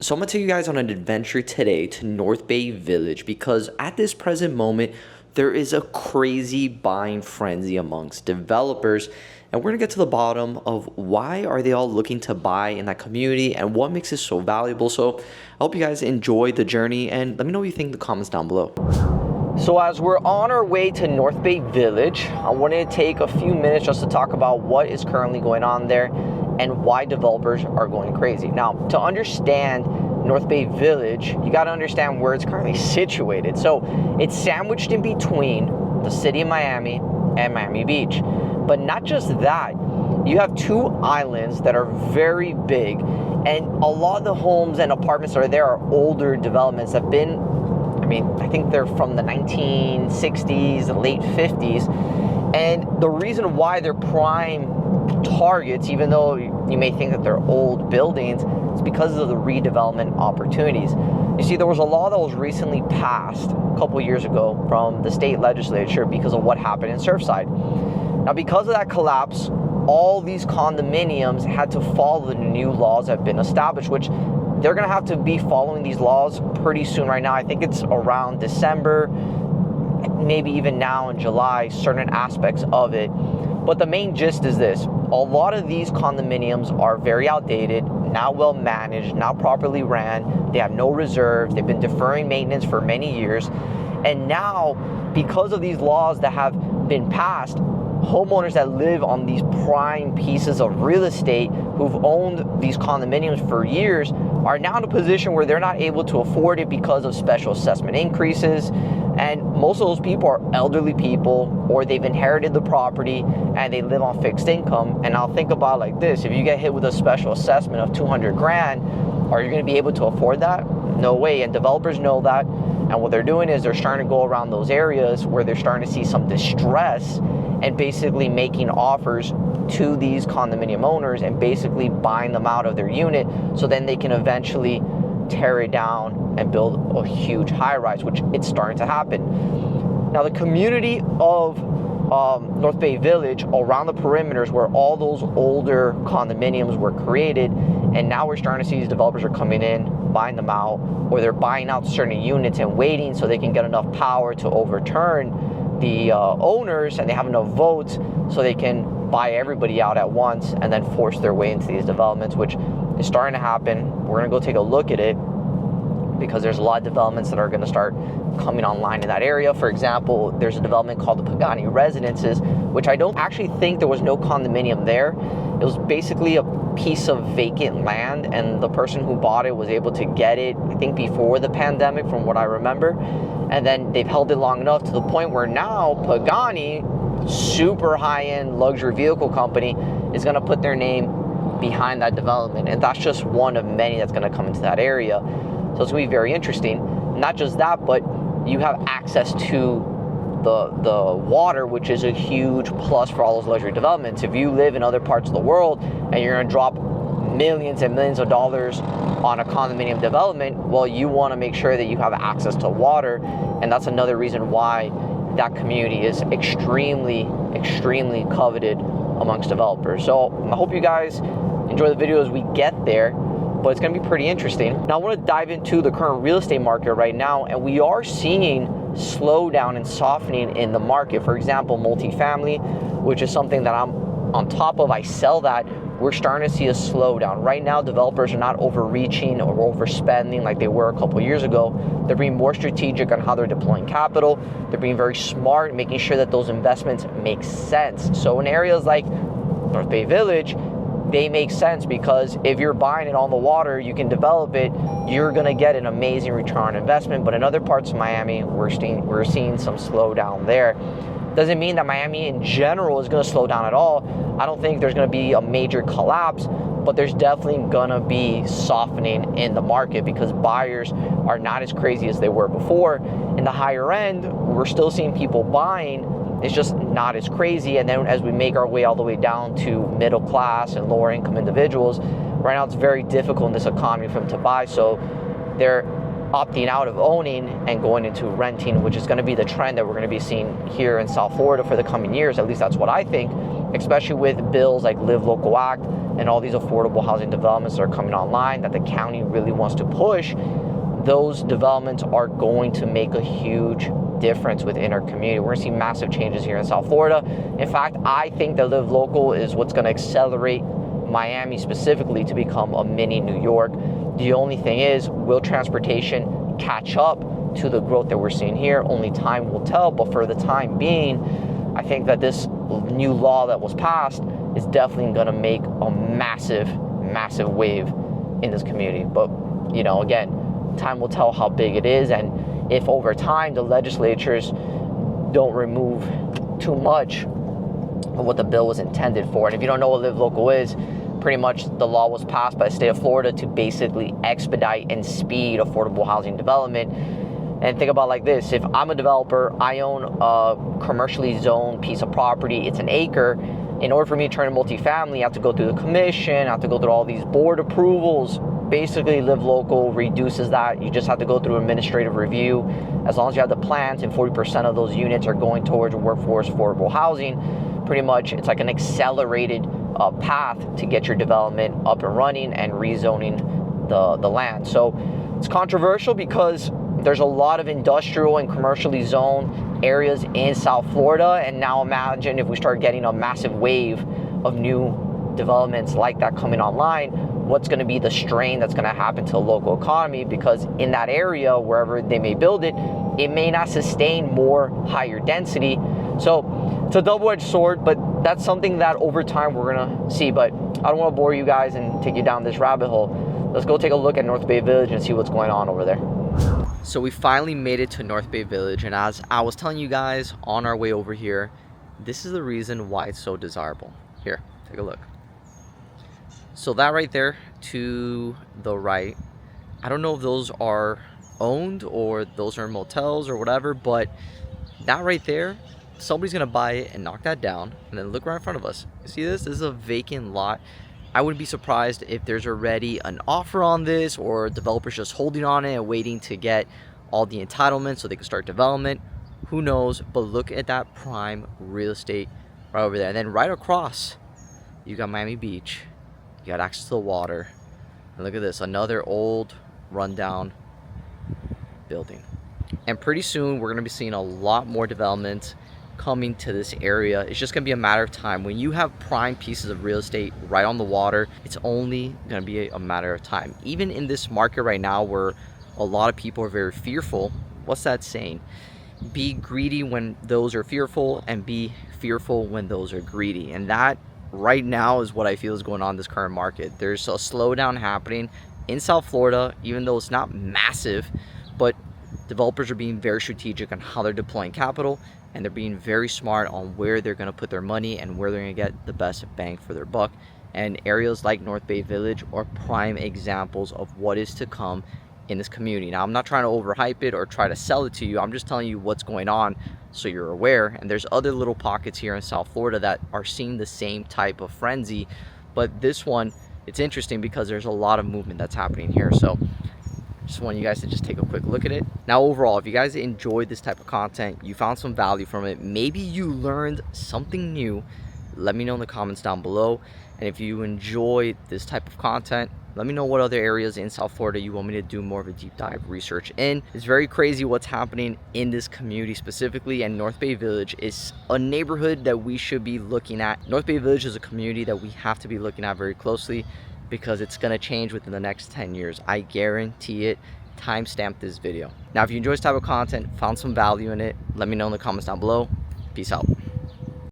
So I'm gonna take you guys on an adventure today to North Bay Village because at this present moment, there is a crazy buying frenzy amongst developers. And we're gonna get to the bottom of why are they all looking to buy in that community and what makes it so valuable. So I hope you guys enjoy the journey and let me know what you think in the comments down below. So as we're on our way to North Bay Village, I wanted to take a few minutes just to talk about what is currently going on there and why developers are going crazy. Now, to understand North Bay Village, you got to understand where it's currently situated. So it's sandwiched in between the city of Miami and Miami Beach. But not just that, you have two islands that are very big, and a lot of the homes and apartments that are there are older developments that have been, I think they're from the 1960s, late 50s. And the reason why they're prime targets, even though you may think that they're old buildings, is because of the redevelopment opportunities. You see, there was a law that was recently passed a couple years ago from the state legislature because of what happened in Surfside. Now, because of that collapse, all these condominiums had to follow the new laws that have been established, which they're going to have to be following these laws pretty soon. Right now, I think it's around December, maybe even now in July, certain aspects of it. But the main gist is this: a lot of these condominiums are very outdated, not well managed, not properly ran. They have no reserves. They've been deferring maintenance for many years. And now, because of these laws that have been passed, homeowners that live on these prime pieces of real estate who've owned these condominiums for years are now in a position where they're not able to afford it because of special assessment increases. And most of those people are elderly people, or they've inherited the property and they live on fixed income. And I'll think about it like this: if you get hit with a special assessment of 200 grand, are you going to be able to afford that? No way. And developers know that. And what they're doing is they're starting to go around those areas where they're starting to see some distress and basically making offers to these condominium owners and basically buying them out of their unit, so then they can eventually tear it down and build a huge high-rise, which it's starting to happen. Now, the community of North Bay Village, around the perimeters where all those older condominiums were created, and now we're starting to see these developers are coming in, buying them out, or they're buying out certain units and waiting so they can get enough power to overturn the owners, and they have enough votes so they can buy everybody out at once and then force their way into these developments, which is starting to happen. We're going to go take a look at it because there's a lot of developments that are going to start coming online in that area. For example, there's a development called the Pagani Residences, which I don't actually think there was no condominium there. It was basically a piece of vacant land, and the person who bought it was able to get it, I think, before the pandemic, from what I remember. And then they've held it long enough to the point where now Pagani, super high-end luxury vehicle company, is going to put their name behind that development. And that's just one of many that's going to come into that area. So it's going to be very interesting. Not just that, but you have access to the water, which is a huge plus for all those luxury developments. If you live in other parts of the world and you're going to drop millions and millions of dollars on a condominium development, well, you want to make sure that you have access to water. And that's another reason why that community is extremely coveted amongst developers. So I hope you guys enjoy the video as we get there, but it's going to be pretty interesting. Now I want to dive into the current real estate market right now, and we are seeing slowdown and softening in the market. For example, multifamily, which is something that I'm on top of, I sell that. We're starting to see a slowdown. Right now, developers are not overreaching or overspending like they were a couple years ago. They're being more strategic on how they're deploying capital. They're being very smart, making sure that those investments make sense. So in areas like North Bay Village, they make sense because if you're buying it on the water, you can develop it, you're gonna get an amazing return on investment. But in other parts of Miami, we're seeing some slowdown there. Doesn't mean that Miami in general is going to slow down at all. I don't think there's going to be a major collapse, but there's definitely going to be softening in the market because buyers are not as crazy as they were before. In the higher end, we're still seeing people buying. It's just not as crazy. And then as we make our way all the way down to middle class and lower income individuals, right now it's very difficult in this economy for them to buy. So they're opting out of owning and going into renting, which is going to be the trend that we're going to be seeing here in South Florida for the coming years. At least that's what I think. especially with bills like Live Local Act and all these affordable housing developments that are coming online that the county really wants to push. Those developments are going to make a huge difference within our community. We're gonna see massive changes here in South Florida. In fact, I think that Live Local is what's gonna accelerate Miami specifically to become a mini New York. The only thing is, will transportation catch up to the growth that we're seeing here? Only time will tell, but for the time being, I think that this new law that was passed is definitely gonna make a massive wave in this community. But, you know, again, time will tell how big it is, and if over time the legislatures don't remove too much of what the bill was intended for. And if you don't know what Live Local is, pretty much the law was passed by the state of Florida to basically expedite and speed affordable housing development. And think about it like this: if I'm a developer, I own a commercially zoned piece of property, it's an acre. In order for me to turn it multifamily, I have to go through the commission, I have to go through all these board approvals. Basically, Live Local reduces that. You just have to go through administrative review. As long as you have the plans and 40% of those units are going towards workforce affordable housing, pretty much it's like an accelerated path to get your development up and running and rezoning the land. So it's controversial because there's a lot of industrial and commercially zoned areas in South Florida, and now imagine if we start getting a massive wave of new developments like that coming online, what's going to be the strain that's going to happen to the local economy, because in that area, wherever they may build it, it may not sustain more higher density. So it's a double-edged sword, but that's something that over time we're going to see. But I don't want to bore you guys and take you down this rabbit hole. Let's go take a look at North Bay Village and see what's going on over there. So we finally made it to North Bay Village, and as I was telling you guys on our way over here, this is the reason why it's so desirable. Here, take a look. So that right there to the right, I don't know if those are owned or those are motels or whatever, but that right there, somebody's gonna buy it and knock that down, and then look right in front of us. See this? This is a vacant lot. I wouldn't be surprised if there's already an offer on this, or developers just holding on it and waiting to get all the entitlements so they can start development. Who knows? But look at that prime real estate right over there. And then right across, you got Miami Beach. You got access to the water. And look at this, another old rundown building. And pretty soon we're gonna be seeing a lot more development coming to this area. It's just gonna be a matter of time. When you have prime pieces of real estate right on the water, it's only gonna be a matter of time. Even in this market right now where a lot of people are very fearful, what's that saying? Be greedy when those are fearful, and be fearful when those are greedy. And that right now is what I feel is going on in this current market. There's a slowdown happening in South Florida, even though it's not massive, but developers are being very strategic on how they're deploying capital, and they're being very smart on where they're going to put their money and where they're going to get the best bang for their buck. And areas like North Bay Village are prime examples of what is to come in this community. Now, I'm not trying to overhype it or try to sell it to you. I'm just telling you what's going on so you're aware. And there's other little pockets here in South Florida that are seeing the same type of frenzy. But this one, it's interesting because there's a lot of movement that's happening here. So just want you guys to just take a quick look at it. Now, overall, if you guys enjoyed this type of content, you found some value from it, maybe you learned something new, let me know in the comments down below. And if you enjoy this type of content, let me know what other areas in South Florida you want me to do more of a deep dive research in. It's very crazy what's happening in this community specifically, and North Bay Village is a neighborhood that we should be looking at. North Bay Village is a community that we have to be looking at very closely, because it's going to change within the next 10 years. I guarantee it. Timestamp this video. Now, if you enjoy this type of content, found some value in it, let me know in the comments down below. Peace out.